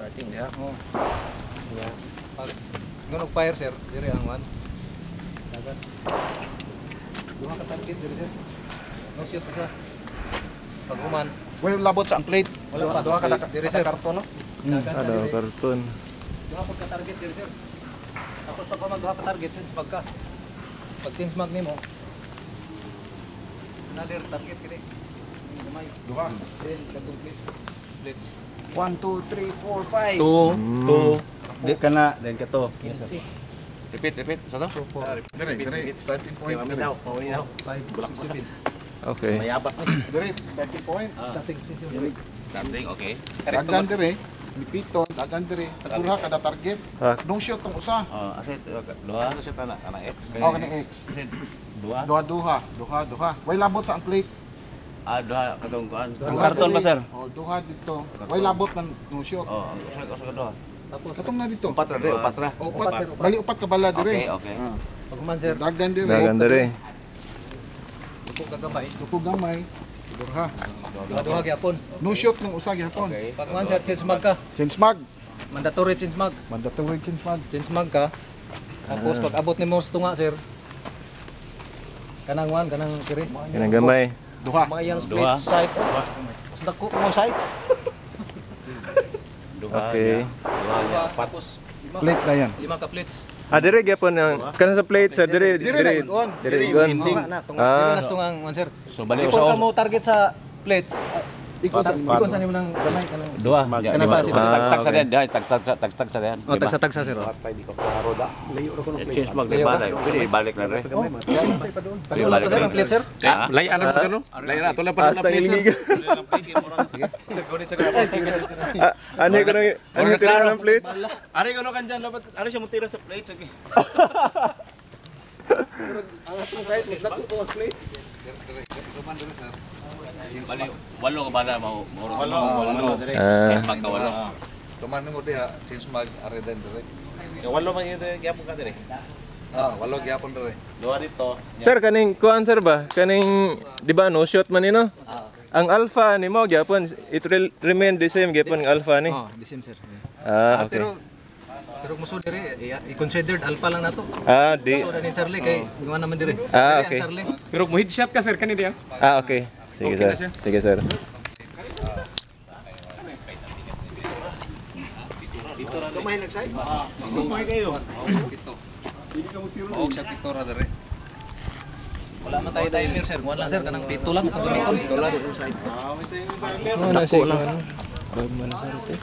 Starting diha. Oh. Yeah. Pag ngunong fire sir, dire ang one. Dagat. Duha ka target dire sir. No shoot sa. Pag human, Well, labot sa ang plate. wala pa duha ka dire sir. Karton, no? Dagat na Ada dire. karton. Duha ka target dire sir. Tapos pag human duha ka target sir pagka. Pag change mag nimo. Another target kini. Gamay. Duha. Then katong plates. 1, 2, 3, 4, 5. 2. Di ka na, then ka to. Repeat. Saan to? Dire. Starting point. Dire. Paminaw. 5, 6, 7. Okay. Mayabas na. Dire. Starting point. Starting season. Dating, okay. Dagan dire. Lipiton. Dagan dire. Tagurha kada target. Ah. No shoot tong usa. Asit, duha na siya tanah, kanang X. Oh, kani X. Duha. Duha. Way labot sa ang plate. Duha katong kuan. Duha Ang karton ba, dire. sir? Oh, duha dito. Way labot ng no shoot. Oh, ang usa ka duha. Tapos Katong na dito. Upat ra, upat ra. Upat. Bali upat ka bala dire. Okay. Ah. pag human sir, Dagan dire. Dagan dere. duko ka gamay. Duko gamay. Duha. Duha gyapon. No shoot ng usa gyapon. Okay. Pag human sir, change mag ka. Change mag. Mandatory change mag. Mandatory change mag. Change mag ka. Tapos pag abot nimo sa tunga sir, kanang one, kanang kiri. Kanang gamay. Duha. Mga iyang split Duha. side. Mas dako mga side. Duha. Okay. Duha. Tapos Plate na yan. 5 ka plates. Dire gyapon ang kanang sa plate sa dire. Dire na, doon. Dire Dire, igon. ending. Tunga na, tunga. Ah. Dili na tunga ang one sir. So bali Ipon usa ka mo target sa plates. Ikot sa Ikon sa nimo nang gamay kanang. Duha. Kana sa sila. Tag sa okay. den, dai tag sa den. Oh, tagsa sir. Change mag di ba? Pwede balik na re. Pag wala pa sir ang plate sir. Layan na po no? Layan na. Ito lang pa Hasta na plate sir. iligo. Ano ko nang ano tira ng plate? Ari ko no kanjan dapat ari siya mutira sa plate sige. Bali walo ka bala mo walo dire. Ah. Pagka walo. Tuman mo diha change mag are den dire. Walo man yun gyapon ka dire. Walo gyapon dire. Duha dito. Sir kaning kuan sir ba? Kaning di ba no shot man nino? Ang alpha ni mo gyapon it will remain the same gyapon ang alpha ni. Oh, the same sir. Ah, okay. Pero muso dire i-considered alpha lang nato. Ah, di. So ni Charlie kay gawa naman dire. Ah, Dire ang okay. Charlie. Pero mo headshot ka sir kanina diyan. Ah, okay. Sige Okay na sir. siya? Sige sir. Gamay nagside. Kumay kayo. Oo, sa pitora dire. Wala man tayo timer sir. Wala lang sir kanang pito lang ito gamiton. Pito lang side. Ano na siya? Ano? Bag man sa rete.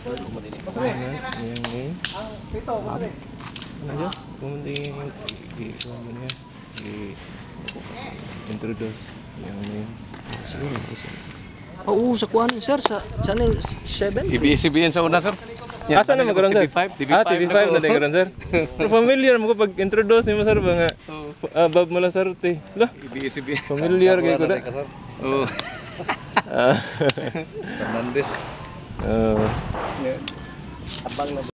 Yung game. Ano yun? Kumunti introduce yung name. Siguro. Oo, sa kuan sir sa channel 7. ABS-CBN sa una sir. Asa na magaron sir? TV5 Ah, TV5 na din garon sir. Pero familiar mo ko pag introduce ni mo sir ba nga. Bab mo lang sa rete. Lah, ABS-CBN. familiar kay ko da. Oh. Ah. Fernandez. Oh. Abang na